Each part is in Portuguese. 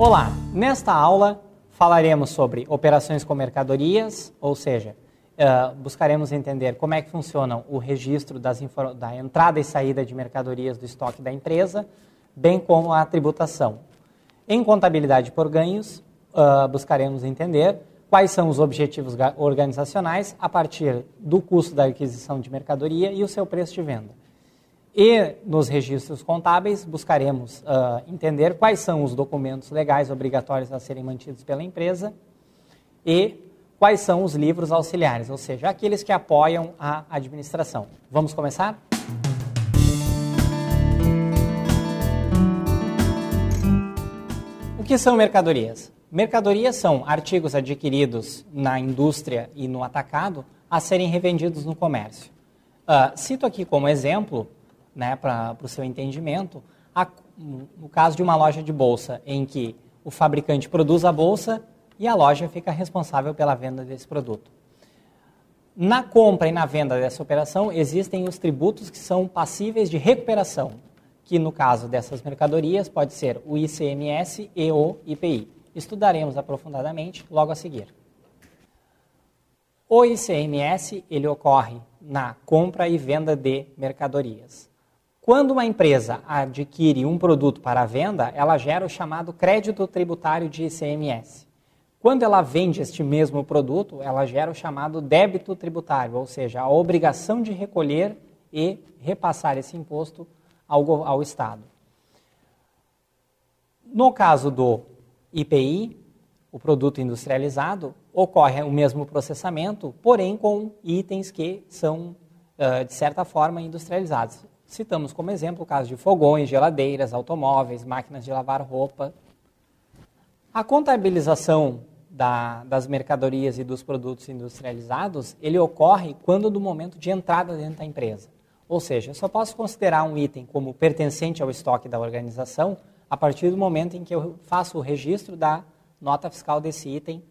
Olá, nesta aula falaremos sobre operações com mercadorias, ou seja, buscaremos entender como é que funciona o registro da entrada e saída de mercadorias do estoque da empresa, bem como a tributação. Em contabilidade por ganhos, buscaremos entender quais são os objetivos organizacionais a partir do custo da aquisição de mercadoria e o seu preço de venda. E nos registros contábeis buscaremos entender quais são os documentos legais obrigatórios a serem mantidos pela empresa e quais são os livros auxiliares, ou seja, aqueles que apoiam a administração. Vamos começar? O que são mercadorias? Mercadorias são artigos adquiridos na indústria e no atacado a serem revendidos no comércio. Cito aqui como exemplo, para o seu entendimento, no caso de uma loja de bolsa, em que o fabricante produz a bolsa e a loja fica responsável pela venda desse produto. Na compra e na venda dessa operação, existem os tributos que são passíveis de recuperação, que no caso dessas mercadorias pode ser o ICMS e o IPI. Estudaremos aprofundadamente logo a seguir. O ICMS ele ocorre na compra e venda de mercadorias. Quando uma empresa adquire um produto para a venda, ela gera o chamado crédito tributário de ICMS. Quando ela vende este mesmo produto, ela gera o chamado débito tributário, ou seja, a obrigação de recolher e repassar esse imposto ao Estado. No caso do IPI, o produto industrializado, ocorre o mesmo processamento, porém com itens que são, de certa forma, industrializados. Citamos como exemplo o caso de fogões, geladeiras, automóveis, máquinas de lavar roupa. A contabilização das mercadorias e dos produtos industrializados, ele ocorre quando do momento de entrada dentro da empresa. Ou seja, eu só posso considerar um item como pertencente ao estoque da organização a partir do momento em que eu faço o registro da nota fiscal desse item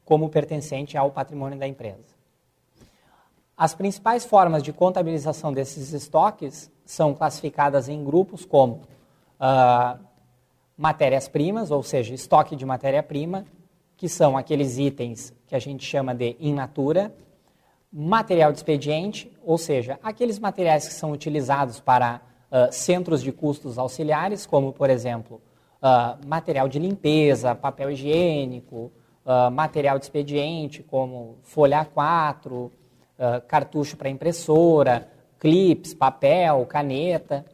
como pertencente ao patrimônio da empresa. As principais formas de contabilização desses estoques são classificadas em grupos como matérias-primas, ou seja, estoque de matéria-prima, que são aqueles itens que a gente chama de in natura, material de expediente, ou seja, aqueles materiais que são utilizados para centros de custos auxiliares, como, por exemplo, material de limpeza, papel higiênico, material de expediente, como folha A4, cartucho para impressora, clips, papel, caneta.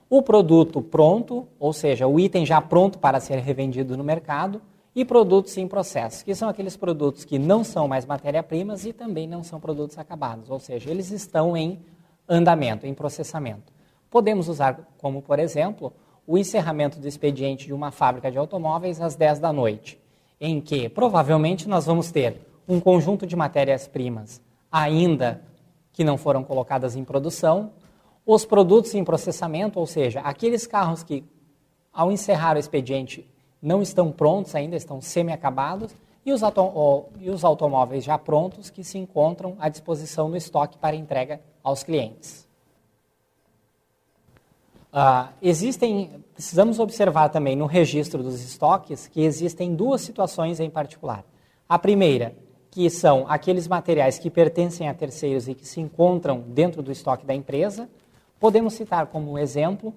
O produto pronto, ou seja, o item já pronto para ser revendido no mercado, e produtos em processo, que são aqueles produtos que não são mais matéria-primas e também não são produtos acabados, ou seja, eles estão em andamento, em processamento. Podemos usar como, por exemplo, o encerramento do expediente de uma fábrica de automóveis às 10 da noite, em que provavelmente nós vamos ter um conjunto de matérias-primas ainda que não foram colocadas em produção, os produtos em processamento, ou seja, aqueles carros que, ao encerrar o expediente, não estão prontos ainda, estão semi-acabados, e os automóveis já prontos que se encontram à disposição no estoque para entrega aos clientes. Precisamos observar também no registro dos estoques que existem duas situações em particular. A primeira, que são aqueles materiais que pertencem a terceiros e que se encontram dentro do estoque da empresa. Podemos citar como exemplo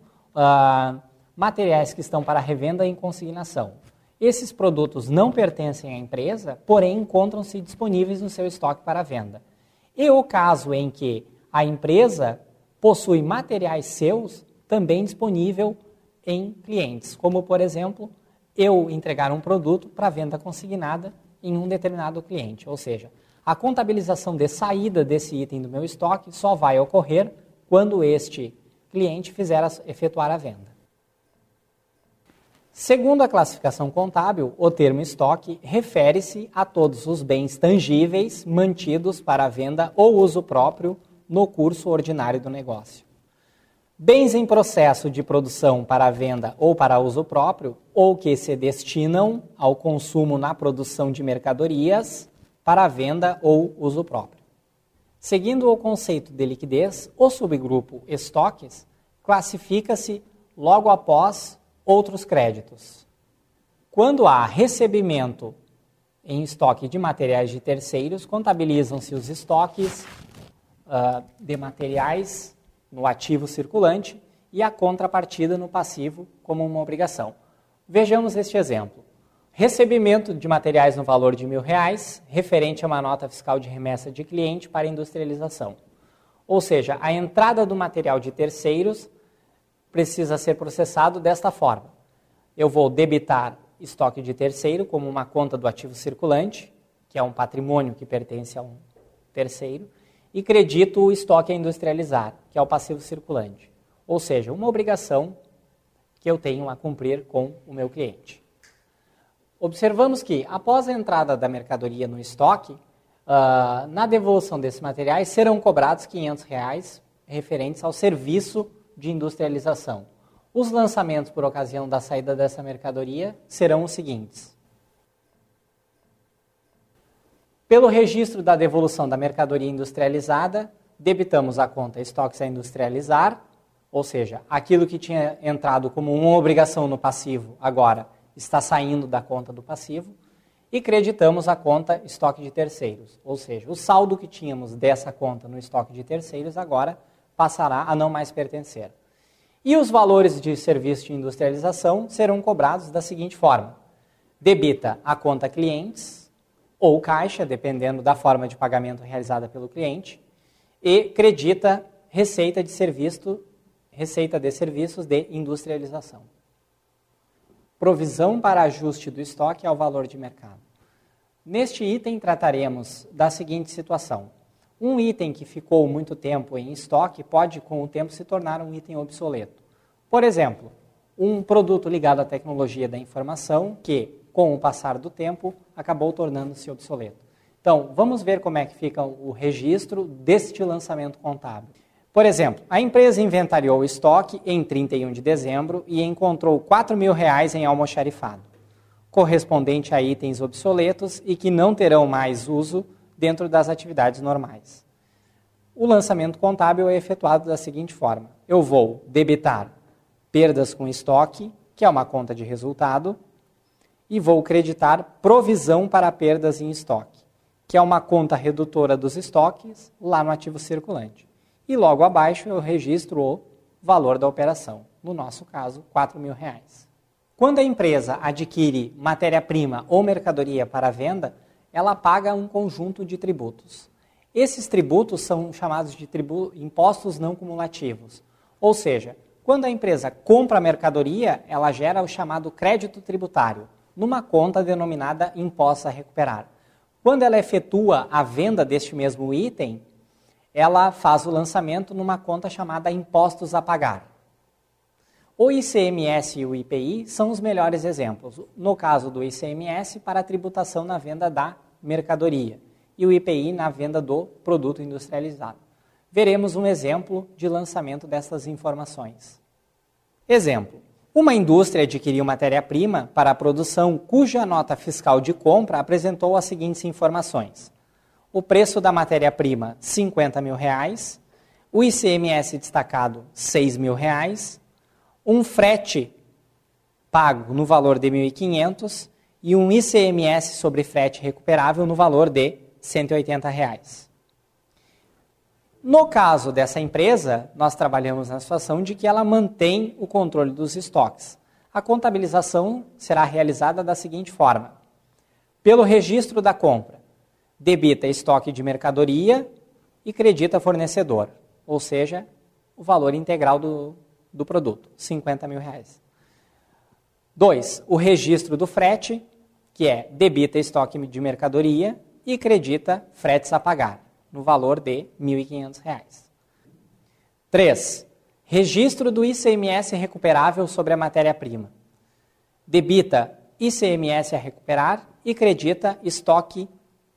materiais que estão para revenda em consignação. Esses produtos não pertencem à empresa, porém encontram-se disponíveis no seu estoque para venda. E o caso em que a empresa possui materiais seus também disponível em clientes, como, por exemplo, eu entregar um produto para venda consignada em um determinado cliente. Ou seja, a contabilização de saída desse item do meu estoque só vai ocorrer quando este cliente efetuar a venda. Segundo a classificação contábil, o termo estoque refere-se a todos os bens tangíveis mantidos para venda ou uso próprio no curso ordinário do negócio. Bens em processo de produção para venda ou para uso próprio, ou que se destinam ao consumo na produção de mercadorias para venda ou uso próprio. Seguindo o conceito de liquidez, o subgrupo estoques classifica-se logo após outros créditos. Quando há recebimento em estoque de materiais de terceiros, contabilizam-se os estoques de materiais no ativo circulante e a contrapartida no passivo como uma obrigação. Vejamos este exemplo. Recebimento de materiais no valor de R$1.000, referente a uma nota fiscal de remessa de cliente para industrialização. Ou seja, a entrada do material de terceiros precisa ser processado desta forma. Eu vou debitar estoque de terceiro como uma conta do ativo circulante, que é um patrimônio que pertence a um terceiro, e credito o estoque a industrializar, que é o passivo circulante. Ou seja, uma obrigação que eu tenho a cumprir com o meu cliente. Observamos que, após a entrada da mercadoria no estoque, na devolução desses materiais serão cobrados R$500 referentes ao serviço de industrialização. Os lançamentos por ocasião da saída dessa mercadoria serão os seguintes. Pelo registro da devolução da mercadoria industrializada, debitamos a conta estoques a industrializar, ou seja, aquilo que tinha entrado como uma obrigação no passivo, agora está saindo da conta do passivo, e creditamos a conta estoque de terceiros, ou seja, o saldo que tínhamos dessa conta no estoque de terceiros agora passará a não mais pertencer. E os valores de serviço de industrialização serão cobrados da seguinte forma. Debita a conta clientes, ou caixa, dependendo da forma de pagamento realizada pelo cliente, e credita receita de serviços de industrialização. Provisão para ajuste do estoque ao valor de mercado. Neste item trataremos da seguinte situação. Um item que ficou muito tempo em estoque pode, com o tempo, se tornar um item obsoleto. Por exemplo, um produto ligado à tecnologia da informação que, com o passar do tempo, acabou tornando-se obsoleto. Então, vamos ver como é que fica o registro deste lançamento contábil. Por exemplo, a empresa inventariou o estoque em 31 de dezembro e encontrou R$4.000 em almoxarifado, correspondente a itens obsoletos e que não terão mais uso dentro das atividades normais. O lançamento contábil é efetuado da seguinte forma. Eu vou debitar perdas com estoque, que é uma conta de resultado, e vou creditar provisão para perdas em estoque, que é uma conta redutora dos estoques lá no ativo circulante. E logo abaixo eu registro o valor da operação, no nosso caso, R$4.000. Quando a empresa adquire matéria-prima ou mercadoria para venda, ela paga um conjunto de tributos. Esses tributos são chamados de impostos não cumulativos. Ou seja, quando a empresa compra a mercadoria, ela gera o chamado crédito tributário, numa conta denominada impostos a recuperar. Quando ela efetua a venda deste mesmo item, ela faz o lançamento numa conta chamada impostos a pagar. O ICMS e o IPI são os melhores exemplos. No caso do ICMS, para a tributação na venda da mercadoria e o IPI na venda do produto industrializado. Veremos um exemplo de lançamento dessas informações. Exemplo. Uma indústria adquiriu matéria-prima para a produção cuja nota fiscal de compra apresentou as seguintes informações. O preço da matéria-prima, R$50.000, o ICMS destacado, R$6.000, um frete pago no valor de R$1.500 e um ICMS sobre frete recuperável no valor de R$180. No caso dessa empresa, nós trabalhamos na situação de que ela mantém o controle dos estoques. A contabilização será realizada da seguinte forma. Pelo registro da compra, debita estoque de mercadoria e credita fornecedor, ou seja, o valor integral do produto, R$50.000. 2. O registro do frete, que é debita estoque de mercadoria e credita fretes a pagar, no valor de R$1.500. 3. Registro do ICMS recuperável sobre a matéria-prima. Debita ICMS a recuperar e credita estoque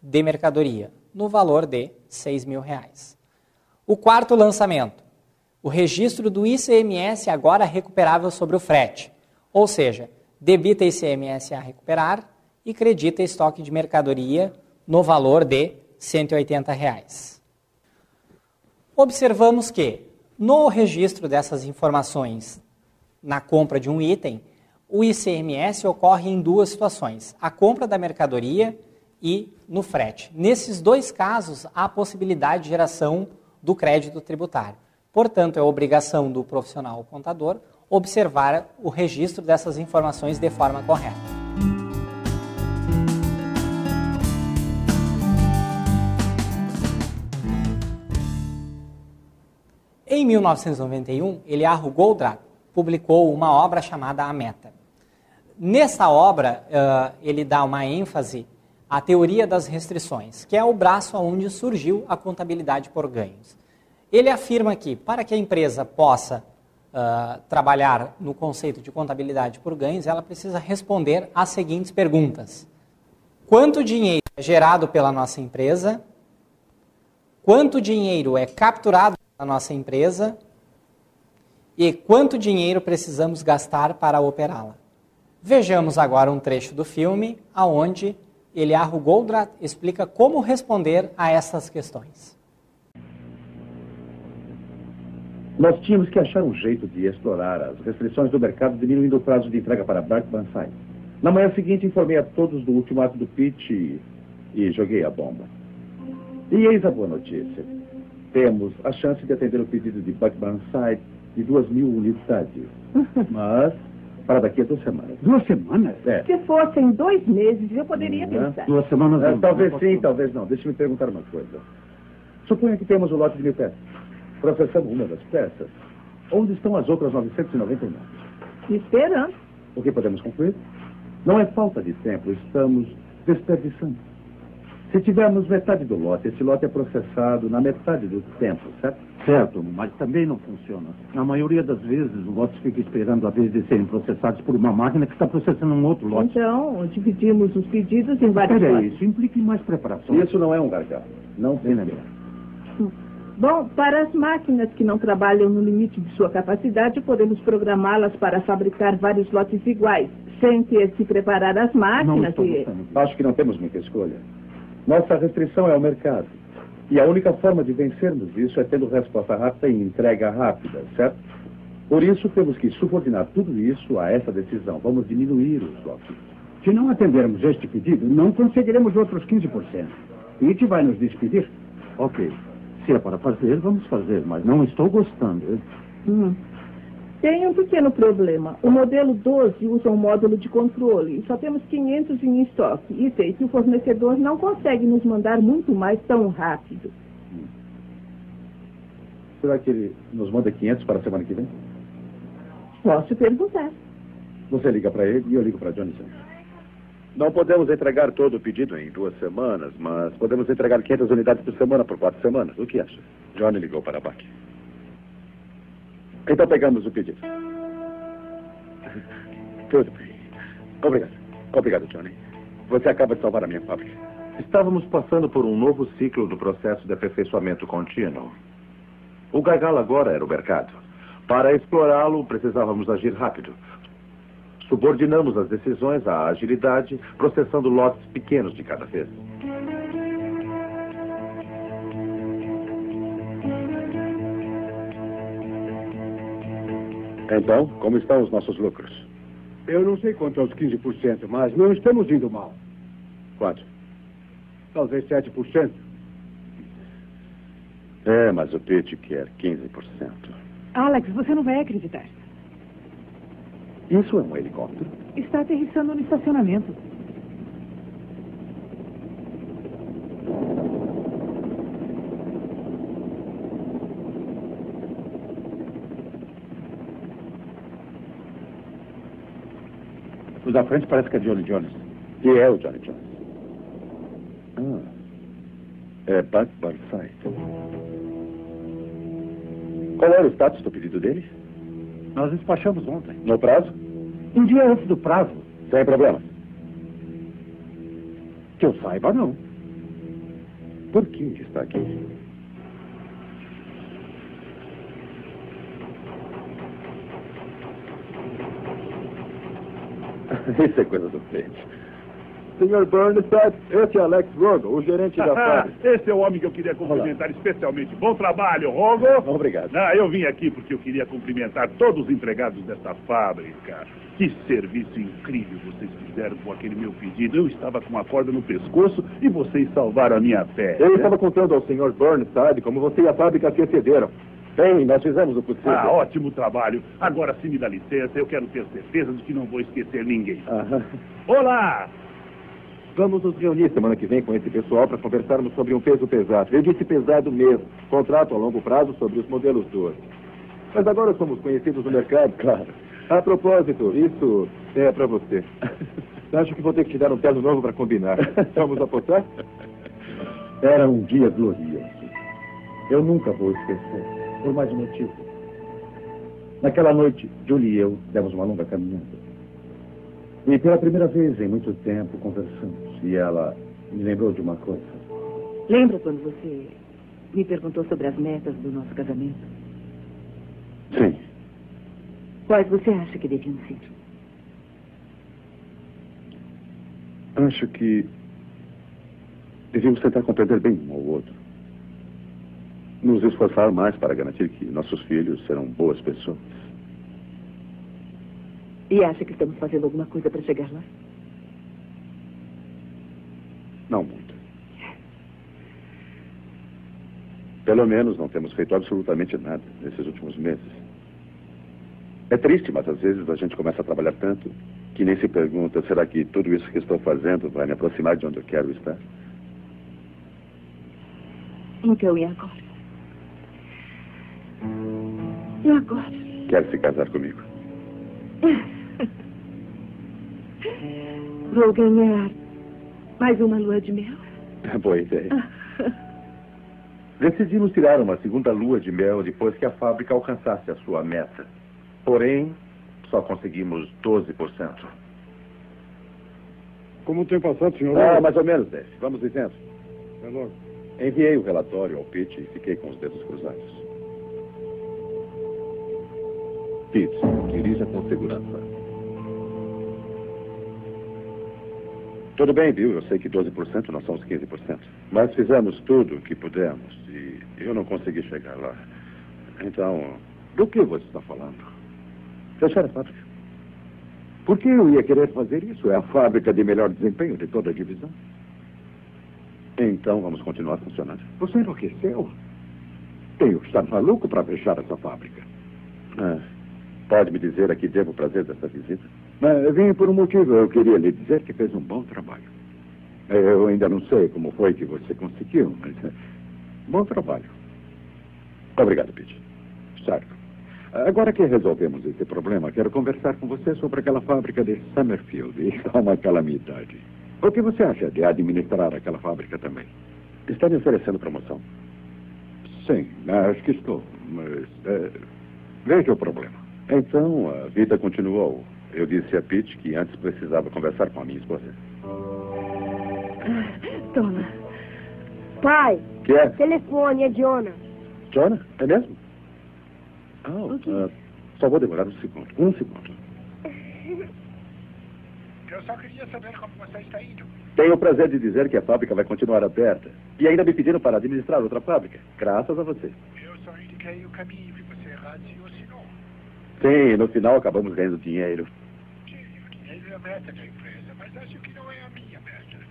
de mercadoria, no valor de R$6.000. O quarto lançamento. O registro do ICMS agora recuperável sobre o frete, ou seja, debita ICMS a recuperar e credita estoque de mercadoria no valor de R$180. Observamos que, no registro dessas informações na compra de um item, O ICMS ocorre em duas situações, a compra da mercadoria e no frete. Nesses dois casos, há a possibilidade de geração do crédito tributário. Portanto, é obrigação do profissional contador observar o registro dessas informações de forma correta. Em 1991, Eliyahu Goldratt publicou uma obra chamada A Meta. Nessa obra, ele dá uma ênfase à teoria das restrições, que é o braço onde surgiu a contabilidade por ganhos. Ele afirma que, para que a empresa possa trabalhar no conceito de contabilidade por ganhos, ela precisa responder às seguintes perguntas. Quanto dinheiro é gerado pela nossa empresa? Quanto dinheiro é capturado pela nossa empresa? E quanto dinheiro precisamos gastar para operá-la? Vejamos agora um trecho do filme, onde Eliyahu Goldratt explica como responder a essas questões. Nós tínhamos que achar um jeito de explorar as restrições do mercado, diminuindo o prazo de entrega para Bart Burnside. Na manhã seguinte, informei a todos do ultimato do pitch e joguei a bomba. E eis a boa notícia. Temos a chance de atender o pedido de Buck Burnside de 2.000 unidades. Mas, para daqui a 2 semanas. 2 semanas? É. Se fossem 2 meses, eu poderia pensar. 2 semanas não. Talvez sim, talvez não. Deixe-me perguntar uma coisa. Suponha que temos o lote de 1.000 peças. Processamos uma das peças. Onde estão as outras 999? Esperando. O que podemos concluir? Não é falta de tempo, estamos desperdiçando. Se tivermos metade do lote, esse lote é processado na metade do tempo, certo? Certo, mas também não funciona. Na maioria das vezes, os lotes ficam esperando a vez de serem processados por uma máquina que está processando um outro lote. Então, dividimos os pedidos em vários Espera aí, lotes. isso implica em mais preparação. Isso não é um gargalo. Não tem na minha. Bom, para as máquinas que não trabalham no limite de sua capacidade, podemos programá-las para fabricar vários lotes iguais, sem ter que preparar as Não máquinas estou e... gostando disso. Acho que não temos muita escolha. Nossa restrição é o mercado. E a única forma de vencermos isso é tendo resposta rápida e entrega rápida, certo? Por isso, temos que subordinar tudo isso a essa decisão. Vamos diminuir os lotes. Se não atendermos este pedido, não conseguiremos outros 15%. It vai nos despedir. Ok. Se é para fazer, vamos fazer, mas não estou gostando. Tem um pequeno problema. O modelo 12 usa um módulo de controle e só temos 500 em estoque. E sei que o fornecedor não consegue nos mandar muito mais tão rápido. Será que ele nos manda 500 para a semana que vem? Posso perguntar. Você liga para ele e eu ligo para Johnson. Não podemos entregar todo o pedido em 2 semanas, mas podemos entregar 500 unidades por semana por 4 semanas. O que acha? Johnny ligou para a Buck. Então pegamos o pedido. Tudo bem. Obrigado. Obrigado, Johnny. Você acaba de salvar a minha fábrica. Estávamos passando por um novo ciclo do processo de aperfeiçoamento contínuo. O gargalo agora era o mercado. Para explorá-lo, precisávamos agir rápido. Subordinamos as decisões à agilidade, processando lotes pequenos de cada vez. Então, como estão os nossos lucros? Eu não sei quanto aos 15%, mas não estamos indo mal. Quanto? Talvez 7%. É, mas o Pete quer 15%. Alex, você não vai acreditar. Isso é um helicóptero? Está aterrissando no estacionamento. O da frente parece que é Johnny Jones. E é o Johnny Jones. É Buck Burnside. Qual era o status do pedido dele? Nós despachamos ontem. No prazo? Um dia antes do prazo. Sem problema. Que eu saiba, não. Por que ele está aqui? Isso é coisa do Pete. Sr. Burnside, esse é Alex Rogo, o gerente da fábrica. Esse é o homem que eu queria cumprimentar especialmente. Bom trabalho, Rogo. Obrigado. Eu vim aqui porque eu queria cumprimentar todos os empregados desta fábrica. Que serviço incrível vocês fizeram com aquele meu pedido. Eu estava com uma corda no pescoço e vocês salvaram a minha pele. Eu estava contando ao Sr. Burnside como você e a fábrica se excederam. Bem, nós fizemos o possível. Ótimo trabalho. Agora, se me dá licença, eu quero ter certeza de que não vou esquecer ninguém. Olá! Vamos nos reunir semana que vem com esse pessoal para conversarmos sobre um peso pesado. Eu disse pesado mesmo. Contrato a longo prazo sobre os modelos 12. Mas agora somos conhecidos no mercado, claro. A propósito, isso é para você. Acho que vou ter que te dar um terno novo para combinar. Vamos apostar? Era um dia glorioso. Eu nunca vou esquecer, por mais um motivo. Naquela noite, Julie e eu demos uma longa caminhada. E pela primeira vez em muito tempo conversamos. E ela me lembrou de uma coisa. Lembra quando você me perguntou sobre as metas do nosso casamento? Sim. Quais você acha que deviam ser? Acho que devíamos tentar compreender bem um ao outro. Nos esforçar mais para garantir que nossos filhos serão boas pessoas. E acha que estamos fazendo alguma coisa para chegar lá? Não muito. Pelo menos não temos feito absolutamente nada nesses últimos meses. É triste, mas às vezes a gente começa a trabalhar tanto que nem se pergunta, será que tudo isso que estou fazendo vai me aproximar de onde eu quero estar? Então, e agora? E agora? Quer se casar comigo? Vou ganhar mais uma lua de mel? Boa ideia. Decidimos tirar uma segunda lua de mel depois que a fábrica alcançasse a sua meta. Porém, só conseguimos 12%. Como tem passado, senhor? Mais ou menos, Dave. Vamos dizendo. É logo. Enviei o relatório ao Pete e fiquei com os dedos cruzados. Pete, dirija com segurança. Tudo bem, Bill. Eu sei que 12% não são os 15%. Mas fizemos tudo o que pudemos e eu não consegui chegar lá. Então, Do que você está falando? fechar a fábrica. Por que eu ia querer fazer isso? É a fábrica de melhor desempenho de toda a divisão. Então vamos continuar funcionando. Você enlouqueceu? Tenho que estar maluco para fechar essa fábrica. Pode me dizer a que devo o prazer dessa visita? Mas vim por um motivo. Eu queria lhe dizer que fez um bom trabalho. Eu ainda não sei como foi que você conseguiu, mas... bom trabalho. Obrigado, Pete. Certo. Agora que resolvemos esse problema, quero conversar com você sobre aquela fábrica de Summerfield. Isso é uma calamidade. O que você acha de administrar aquela fábrica também? Está me oferecendo promoção? Sim, acho que estou. Mas veja o problema. Então, a vida continuou. Eu disse a Pete que antes precisava conversar com a minha esposa. Toma. Pai, Que é? telefone, é Jonah. Jonah? É mesmo? Só vou demorar um segundo. Um segundo. Eu só queria saber como você está indo. Tenho o prazer de dizer que a fábrica vai continuar aberta. E ainda me pediram para administrar outra fábrica. Graças a você. Eu só indiquei o caminho que você raciocinou. Sim, no final acabamos ganhando dinheiro. Sim, o dinheiro é a meta da empresa, mas acho que não é a minha meta.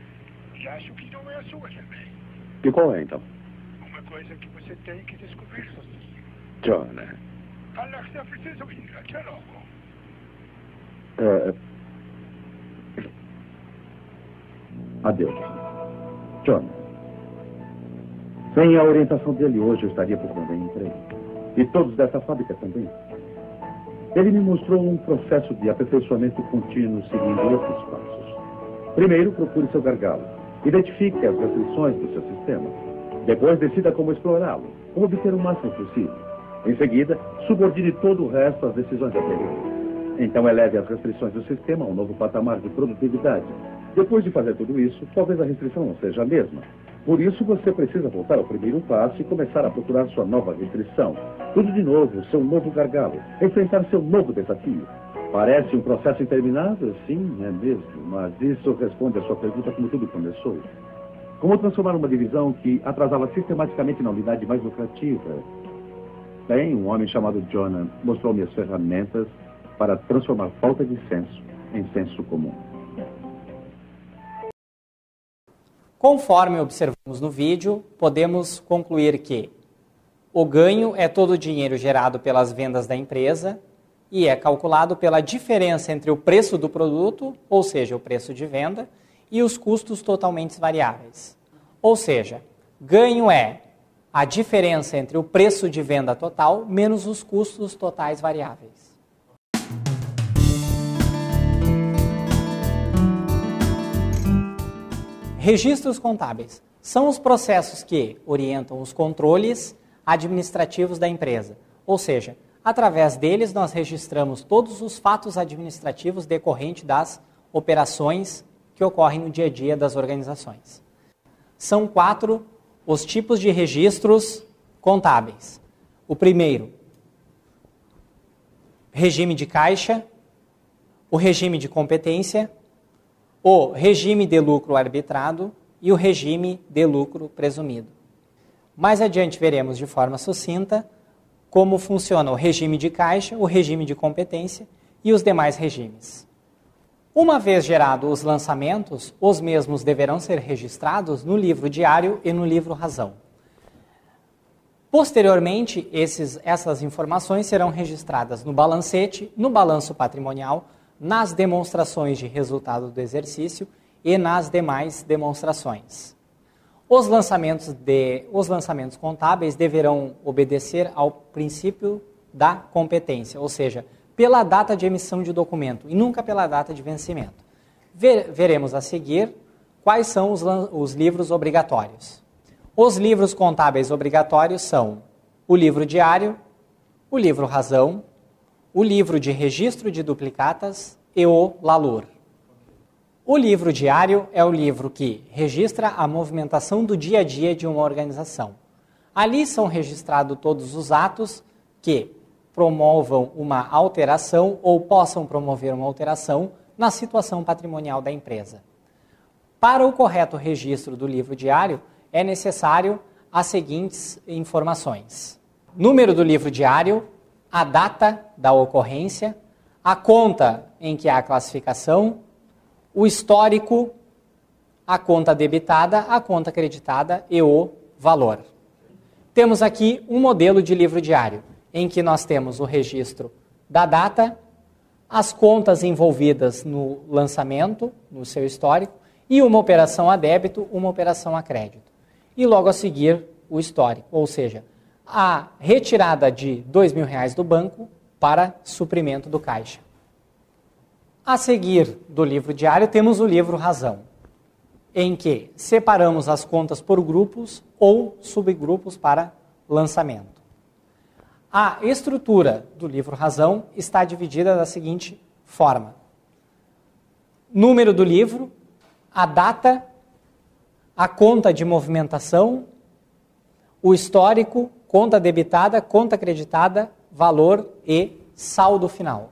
E acho que não é a sua também. E qual é, então? Uma coisa que você tem que descobrir sozinho. Jonah. Alex, eu preciso ir. Até logo. Adeus. John. Sem a orientação dele hoje eu estaria procurando emprego. E todos dessa fábrica também. Ele me mostrou um processo de aperfeiçoamento contínuo seguindo outros passos. Primeiro, procure seu gargalo. Identifique as restrições do seu sistema. Depois, decida como explorá-lo, como obter o máximo possível. Em seguida, subordine todo o resto às decisões anteriores. Então, eleve as restrições do sistema a um novo patamar de produtividade. Depois de fazer tudo isso, talvez a restrição não seja a mesma. Por isso, você precisa voltar ao primeiro passo e começar a procurar sua nova restrição. Tudo de novo, seu novo gargalo. Enfrentar seu novo desafio. Parece um processo interminável, sim, é mesmo. Mas isso responde à sua pergunta como tudo começou. Como transformar uma divisão que atrasava sistematicamente na unidade mais lucrativa? Bem, um homem chamado Jonah mostrou-me as ferramentas para transformar falta de senso em senso comum. Conforme observamos no vídeo, podemos concluir que o ganho é todo o dinheiro gerado pelas vendas da empresa e é calculado pela diferença entre o preço do produto, ou seja, o preço de venda, e os custos totalmente variáveis. Ou seja, ganho é a diferença entre o preço de venda total menos os custos totais variáveis. Registros contábeis são os processos que orientam os controles administrativos da empresa. Ou seja, através deles nós registramos todos os fatos administrativos decorrentes das operações que ocorrem no dia a dia das organizações. São 4 os tipos de registros contábeis. O primeiro, regime de caixa, o regime de competência, o regime de lucro arbitrado e o regime de lucro presumido. Mais adiante veremos de forma sucinta como funciona o regime de caixa, o regime de competência e os demais regimes. Uma vez gerados os lançamentos, os mesmos deverão ser registrados no livro diário e no livro razão. Posteriormente, essas informações serão registradas no balancete, no balanço patrimonial, nas demonstrações de resultado do exercício e nas demais demonstrações. Os lançamentos contábeis deverão obedecer ao princípio da competência, ou seja, pela data de emissão de documento e nunca pela data de vencimento. Veremos a seguir quais são os livros obrigatórios. Os livros contábeis obrigatórios são o livro diário, o livro razão, o livro de registro de duplicatas e o LALUR. O livro diário é o livro que registra a movimentação do dia a dia de uma organização. Ali são registrados todos os atos que promovam uma alteração ou possam promover uma alteração na situação patrimonial da empresa. Para o correto registro do livro diário, é necessário as seguintes informações: número do livro diário, a data da ocorrência, a conta em que há a classificação, o histórico, a conta debitada, a conta creditada e o valor. Temos aqui um modelo de livro diário, em que nós temos o registro da data, as contas envolvidas no lançamento, no seu histórico, e uma operação a débito, uma operação a crédito. E logo a seguir o histórico, ou seja, a retirada de R$2.000 do banco para suprimento do caixa. A seguir do livro diário temos o livro razão, em que separamos as contas por grupos ou subgrupos para lançamento. A estrutura do livro razão está dividida da seguinte forma: número do livro, a data, a conta de movimentação, o histórico, conta debitada, conta creditada, valor e saldo final.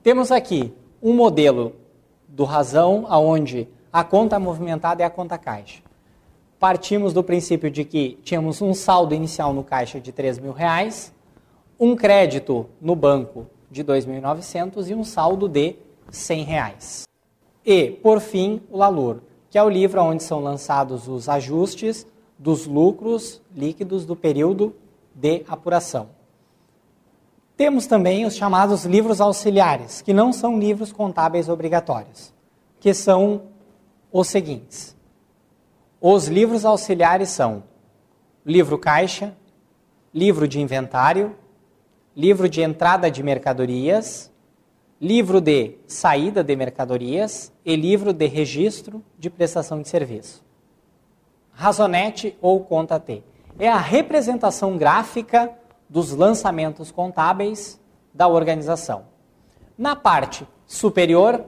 Temos aqui um modelo do razão, onde a conta movimentada é a conta caixa. Partimos do princípio de que tínhamos um saldo inicial no caixa de R$3.000, um crédito no banco de R$2.900 e um saldo de R$100. E, por fim, o LALUR, que é o livro onde são lançados os ajustes dos lucros líquidos do período de apuração. Temos também os chamados livros auxiliares, que não são livros contábeis obrigatórios, que são os seguintes. Os livros auxiliares são livro caixa, livro de inventário, livro de entrada de mercadorias, livro de saída de mercadorias e livro de registro de prestação de serviço. Razonete ou conta T é a representação gráfica dos lançamentos contábeis da organização. Na parte superior,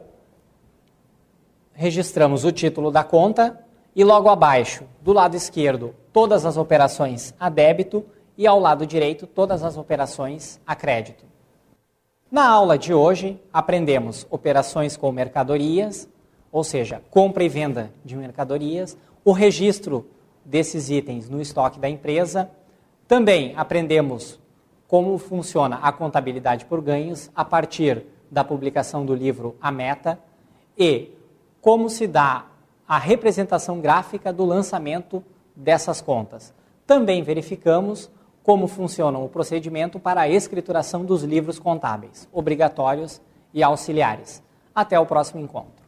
registramos o título da conta e logo abaixo, do lado esquerdo, todas as operações a débito e ao lado direito, todas as operações a crédito. Na aula de hoje, aprendemos operações com mercadorias, ou seja, compra e venda de mercadorias, o registro desses itens no estoque da empresa. Também aprendemos como funciona a contabilidade por ganhos a partir da publicação do livro A Meta e como se dá a representação gráfica do lançamento dessas contas. Também verificamos como funciona o procedimento para a escrituração dos livros contábeis, obrigatórios e auxiliares. Até o próximo encontro.